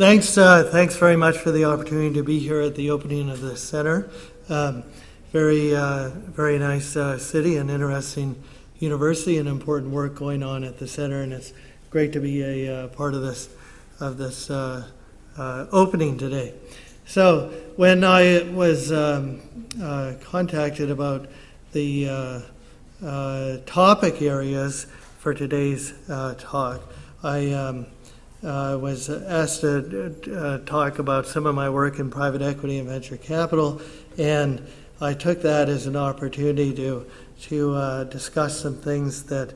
Thanks very much for the opportunity to be here at the opening of the center. Very nice city, and interesting university, and important work going on at the center, and it's great to be a part of this opening today. So when I was contacted about the topic areas for today's talk, I was asked to talk about some of my work in private equity and venture capital, and I took that as an opportunity to discuss some things that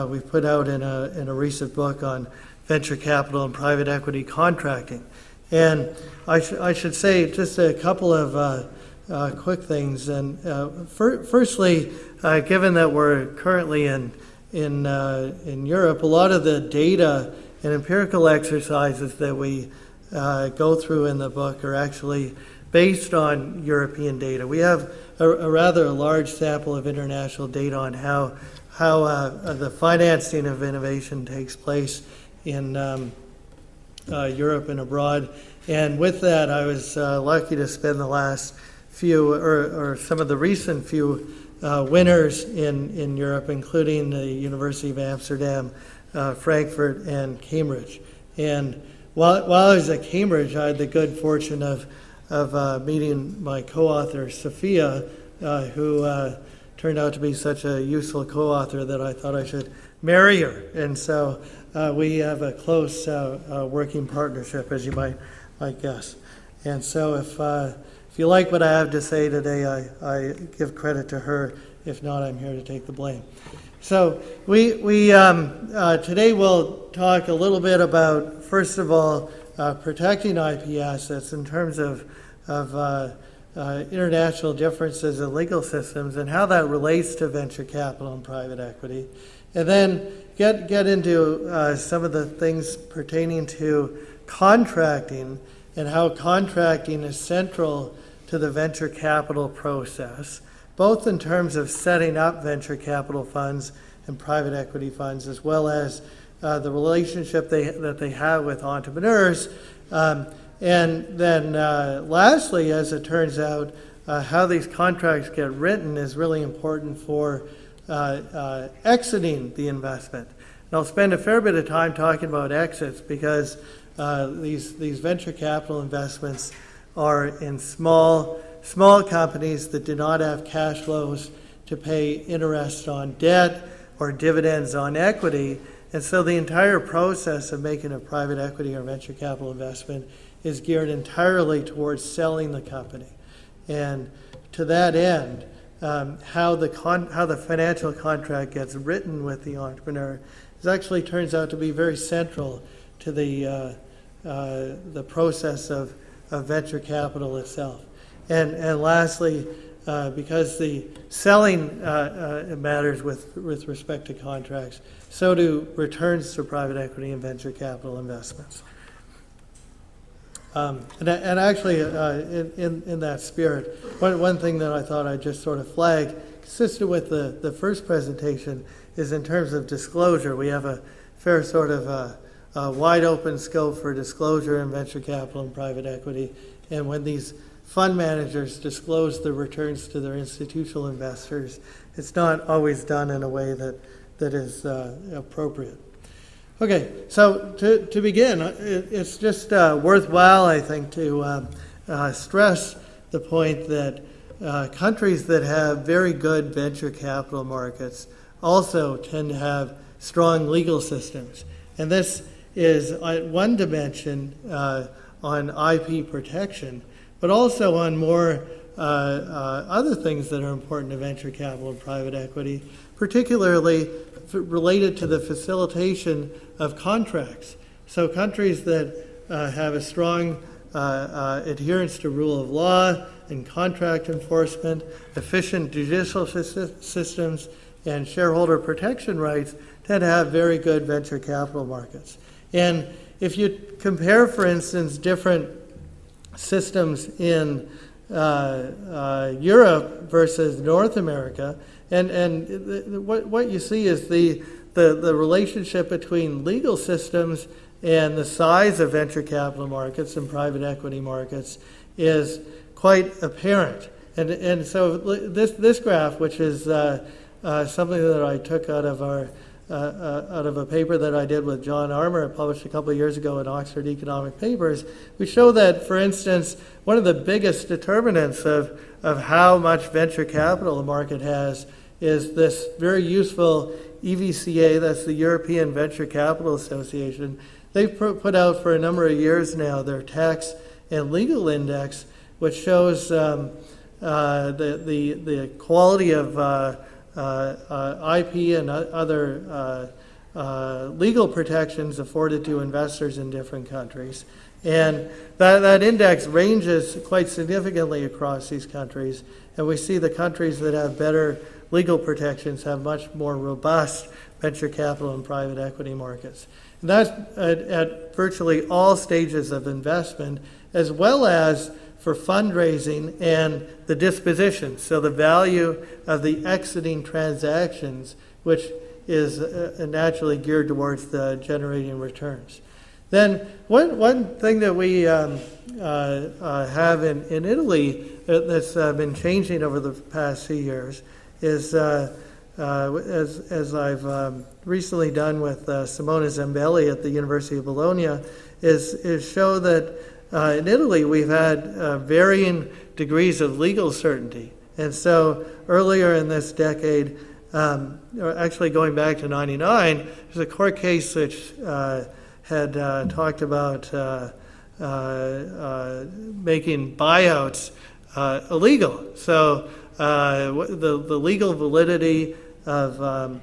we put out in a recent book on venture capital and private equity contracting. And I should say just a couple of quick things. And firstly, given that we're currently in Europe, a lot of the data and empirical exercises that we go through in the book are actually based on European data. We have a rather large sample of international data on how the financing of innovation takes place in Europe and abroad. And with that, I was lucky to spend the last few, or some of the recent few winners in Europe, including the University of Amsterdam, Frankfurt, and Cambridge. And while I was at Cambridge, I had the good fortune of meeting my co-author, Sophia, who turned out to be such a useful co-author that I thought I should marry her. And so we have a close working partnership, as you might guess. And so if you like what I have to say today, I give credit to her. If not, I'm here to take the blame. So we today we'll talk a little bit about, first of all, protecting IP assets in terms of international differences in legal systems and how that relates to venture capital and private equity, and then get into some of the things pertaining to contracting and how contracting is central to the venture capital process, both in terms of setting up venture capital funds and private equity funds, as well as the relationship that they have with entrepreneurs. And then lastly, as it turns out, how these contracts get written is really important for exiting the investment. And I'll spend a fair bit of time talking about exits because these venture capital investments are in small companies that do not have cash flows to pay interest on debt or dividends on equity. And so the entire process of making a private equity or venture capital investment is geared entirely towards selling the company. And to that end, how the financial contract gets written with the entrepreneur actually turns out to be very central to the process of venture capital itself. And lastly, because the selling matters with respect to contracts, so do returns to private equity and venture capital investments. And actually, in that spirit, one thing that I thought I'd just sort of flag, consistent with the first presentation, is in terms of disclosure. We have a fair sort of wide open scope for disclosure in venture capital and private equity. And when these fund managers disclose the returns to their institutional investors, it's not always done in a way that is appropriate. Okay, so to begin, it's just worthwhile, I think, to stress the point that countries that have very good venture capital markets also tend to have strong legal systems. And this is one dimension on IP protection, but also on more other things that are important to venture capital and private equity, particularly related to the facilitation of contracts. So countries that have a strong adherence to rule of law and contract enforcement, efficient judicial systems, and shareholder protection rights tend to have very good venture capital markets. And if you compare, for instance, different systems in Europe versus North America, and what you see is the relationship between legal systems and the size of venture capital markets and private equity markets is quite apparent. And so this graph, which is something that I took out of a paper that I did with John Armour, published a couple of years ago in Oxford Economic Papers, we show that, for instance, one of the biggest determinants of how much venture capital the market has is this very useful EVCA, that's the European Venture Capital Association. They've put out for a number of years now their tax and legal index, which shows the quality of IP and other legal protections afforded to investors in different countries. And that index ranges quite significantly across these countries. And we see the countries that have better legal protections have much more robust venture capital and private equity markets. And that's at virtually all stages of investment, as well as for fundraising and the disposition. So the value of the exiting transactions, which is naturally geared towards the generating returns. Then one thing that we have in Italy that's been changing over the past few years is, as I've recently done with Simona Zambelli at the University of Bologna, is show that in Italy we've had varying degrees of legal certainty. And so earlier in this decade, or actually going back to 99, there's a court case which had talked about making buyouts illegal. So the legal validity of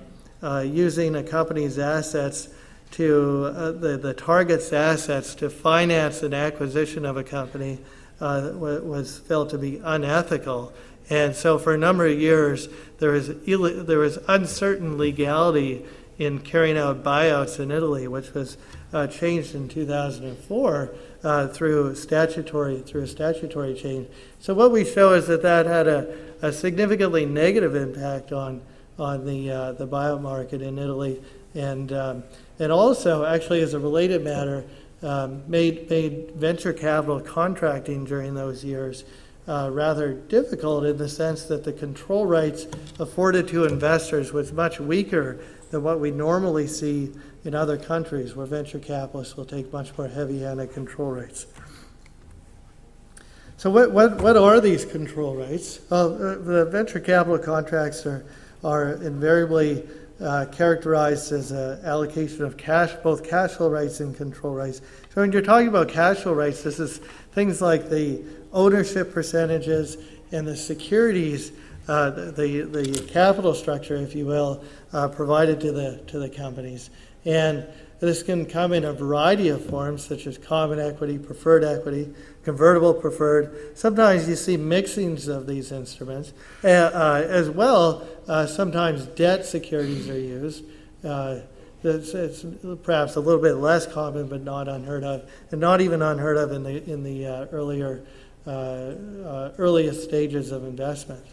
using a company's assets to the target's assets to finance an acquisition of a company was felt to be unethical. And so for a number of years, there was uncertain legality in carrying out buyouts in Italy, which was changed in 2004 through a statutory change. So what we show is that had a significantly negative impact on the buyout market in Italy, and also, actually, as a related matter, made venture capital contracting during those years rather difficult, in the sense that the control rights afforded to investors was much weaker than what we normally see in other countries, where venture capitalists will take much more heavy-handed control rights. So what are these control rights? Well, the venture capital contracts are invariably characterized as an allocation of both cash flow rights and control rights. So when you're talking about cash flow rights, this is things like the ownership percentages and the securities, the capital structure, if you will, provided to the companies. And this can come in a variety of forms, such as common equity, convertible preferred. Sometimes you see mixings of these instruments. As well, sometimes debt securities are used. It's perhaps a little bit less common, but not unheard of, and not even unheard of in the earliest stages of investment.